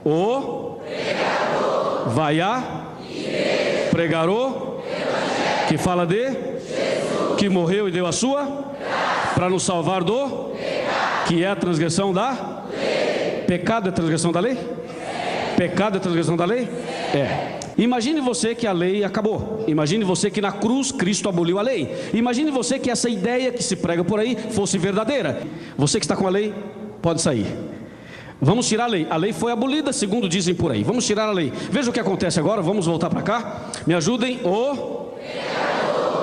o vai a pregar o que fala de que morreu e deu a sua para nos salvar do que é a transgressão da lei. Pecado é transgressão da lei? Pecado é transgressão da lei? É. Imagine você que a lei acabou. Imagine você que na cruz Cristo aboliu a lei. Imagine você que essa ideia que se prega por aí fosse verdadeira. Você que está com a lei, pode sair. Vamos tirar a lei. A lei foi abolida, segundo dizem por aí. Vamos tirar a lei. Veja o que acontece agora. Vamos voltar para cá. Me ajudem.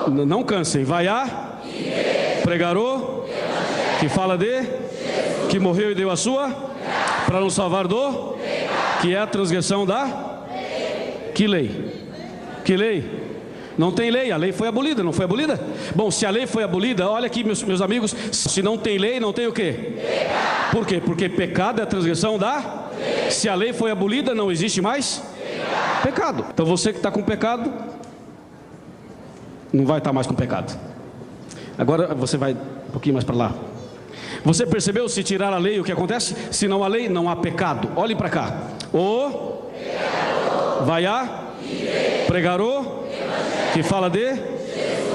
Não cansem. Vai a pregar o que fala de que morreu e deu a sua para nos salvar do que é a transgressão da que lei? Que lei? Não tem lei, a lei foi abolida, não foi abolida? Bom, se a lei foi abolida, olha aqui meus amigos, se não tem lei, não tem o quê? Pecado. Por quê? Porque pecado é a transgressão da lei. Se a lei foi abolida, não existe mais pecado. Então você que está com pecado, não vai estar mais com pecado. Agora você vai um pouquinho mais para lá. Você percebeu, se tirar a lei, o que acontece? Se não há lei, não há pecado. Olhe para cá. Vai a pregar o que fala de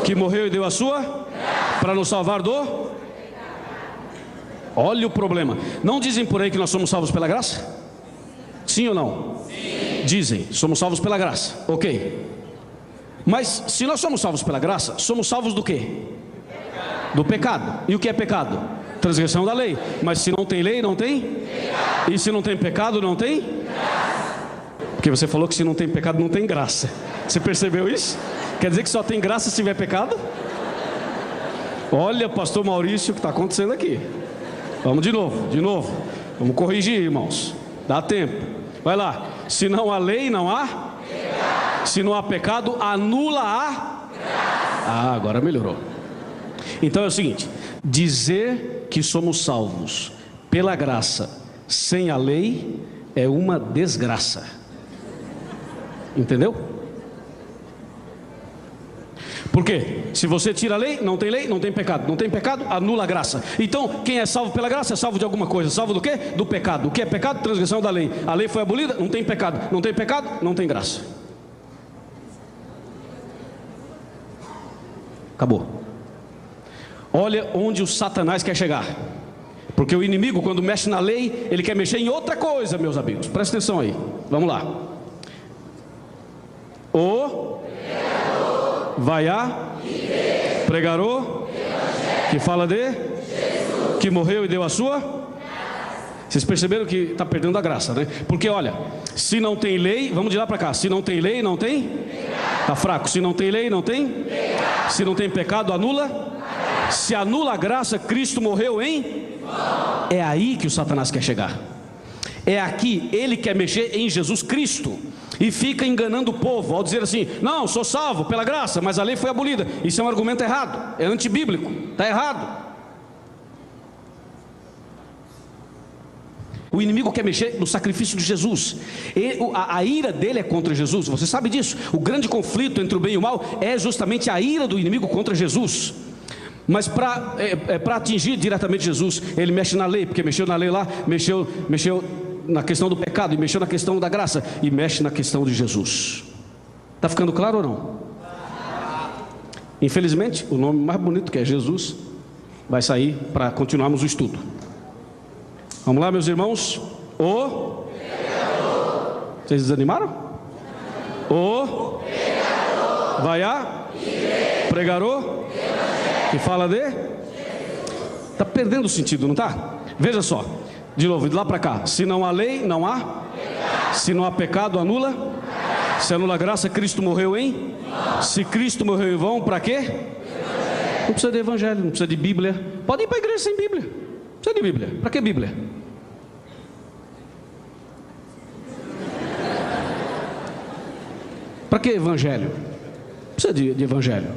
que morreu e deu a sua para nos salvar do. Olha o problema. Não dizem por aí que nós somos salvos pela graça? Sim ou não? Sim. Dizem, somos salvos pela graça. Ok. Mas se nós somos salvos pela graça, somos salvos do quê? Do pecado. E o que é pecado? Transgressão da lei. Mas se não tem lei, não tem pecado. E se não tem pecado, não tem graça. Porque você falou que se não tem pecado, não tem graça. Você percebeu isso? Quer dizer que só tem graça se tiver pecado? Olha, pastor Maurício, o que está acontecendo aqui. Vamos de novo. Vamos corrigir, irmãos. Dá tempo. Vai lá. Se não há lei, não há pecado. Se não há pecado, anula a graça. Ah, agora melhorou. Então é o seguinte: dizer que somos salvos pela graça sem a lei é uma desgraça. Entendeu? Por quê? Se você tira a lei, não tem pecado. Não tem pecado, anula a graça. Então, quem é salvo pela graça é salvo de alguma coisa. Salvo do quê? Do pecado. O que é pecado? Transgressão da lei. A lei foi abolida, não tem pecado. Não tem pecado, não tem graça. Acabou. Olha onde o Satanás quer chegar. Porque o inimigo, quando mexe na lei, ele quer mexer em outra coisa, meus amigos. Presta atenção aí. Vamos lá. Vai a pregar o que fala de que morreu e deu a sua. Vocês perceberam que está perdendo a graça, né? Porque olha, se não tem lei, vamos de lá para cá. Se não tem lei, não tem. Está fraco. Se não tem lei, não tem. Se não tem pecado, anula. Se anula a graça, Cristo morreu em. É aí que o Satanás quer chegar. É aqui, ele quer mexer em Jesus Cristo. E fica enganando o povo ao dizer assim: não, sou salvo pela graça, mas a lei foi abolida. Isso é um argumento errado, é antibíblico, está errado. O inimigo quer mexer no sacrifício de Jesus. A ira dele é contra Jesus, você sabe disso. O grande conflito entre o bem e o mal é justamente a ira do inimigo contra Jesus. Mas para atingir diretamente Jesus, ele mexe na lei, porque mexeu na lei lá, mexeu na questão do pecado, e mexeu na questão da graça, e mexe na questão de Jesus. Está ficando claro ou não? Infelizmente, o nome mais bonito, que é Jesus, vai sair para continuarmos o estudo. Vamos lá, meus irmãos. Vocês desanimaram? Vai a pregar o que fala de. Está perdendo o sentido, não está? Veja só. De novo, de lá para cá. Se não há lei, não há pecado. Se não há pecado, anula. Se anula a graça, Cristo morreu em. Se Cristo morreu em vão, para quê? Não precisa de evangelho, não precisa de Bíblia. Pode ir para a igreja sem Bíblia. Não precisa de Bíblia. Para que Bíblia? Para que evangelho? Não precisa de evangelho.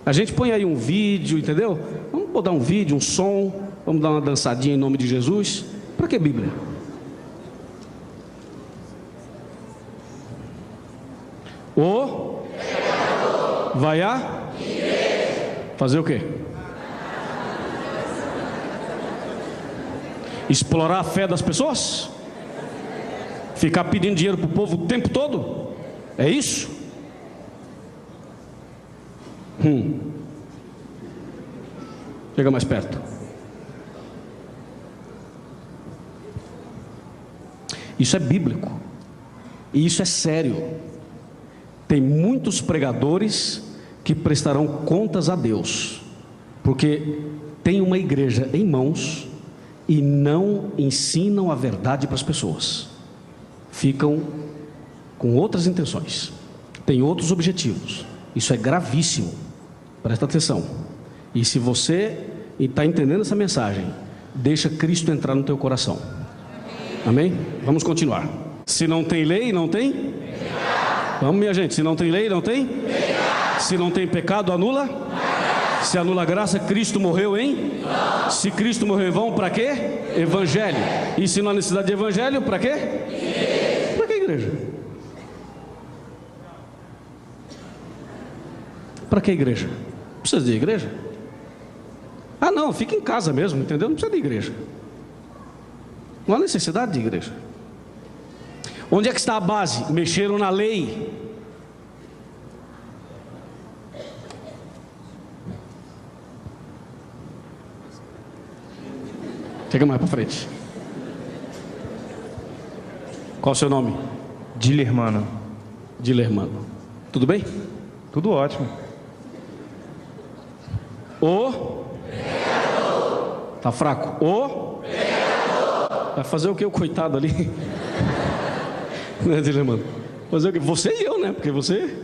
A gente põe aí um vídeo, entendeu? Vamos botar um vídeo, um som. Vamos dar uma dançadinha em nome de Jesus. Para que Bíblia? Vai a fazer o quê? Explorar a fé das pessoas? Ficar pedindo dinheiro para o povo o tempo todo? É isso? Chega mais perto. Isso é bíblico. E isso é sério. Tem muitos pregadores que prestarão contas a Deus, porque tem uma igreja em mãos e não ensinam a verdade para as pessoas. Ficam com outras intenções, tem outros objetivos. Isso é gravíssimo. Presta atenção. E se você está entendendo essa mensagem, deixa Cristo entrar no teu coração. Amém? Vamos continuar. Se não tem lei, não tem pecado. Vamos, minha gente. Se não tem lei, não tem pecado. Se não tem pecado, anula. Se anula a graça, Cristo morreu em vão. Se Cristo morreu em vão, para quê? Evangelho. E se não há necessidade de evangelho, para quê? Para que igreja? Para que igreja? Precisa de igreja? Ah não, fica em casa mesmo, entendeu? Não precisa de igreja. Não há necessidade de igreja. Onde é que está a base? Mexeram na lei. Chega mais para frente. Qual o seu nome? Dilermano. Dilermano. Tudo bem? Tudo ótimo. O tá fraco. O vai fazer o que o coitado ali? Né, Dilermano? Fazer o que? Você e eu, né? Porque você.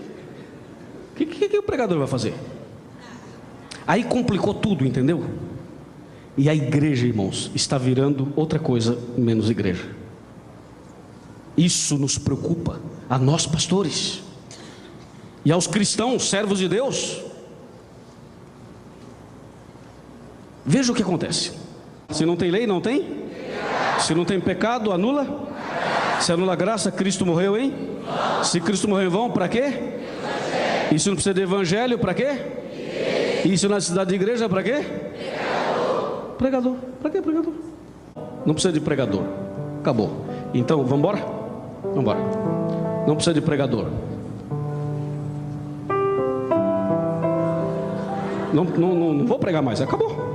O que o pregador vai fazer? Aí complicou tudo, entendeu? E a igreja, irmãos, está virando outra coisa menos igreja. Isso nos preocupa, a nós pastores e aos cristãos, servos de Deus. Veja o que acontece. Se não tem lei, não tem? Se não tem pecado, anula. Se anula a graça, Cristo morreu em? Se Cristo morreu em vão, para quê? E se não precisa de evangelho, para quê? E se não há necessidade de igreja, para quê? Pregador. Para que pregador? Não precisa de pregador. Acabou. Então, vamos embora? Vamos embora. Não precisa de pregador. Não vou pregar mais. Acabou.